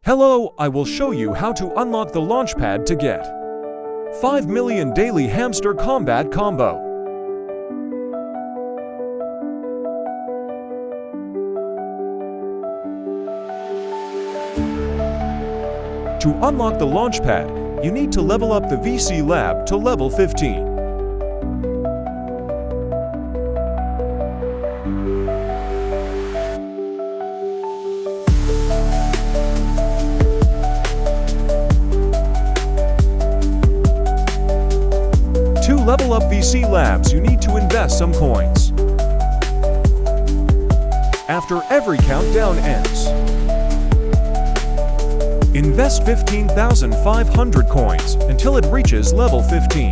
Hello, I will show you how to unlock the Launchpad to get 5 million daily Hamster Kombat Combo. To unlock the Launchpad, you need to level up the VC Lab to level 15. To level up VC Labs, you need to invest some coins. After every countdown ends, invest 15,500 coins until it reaches level 15.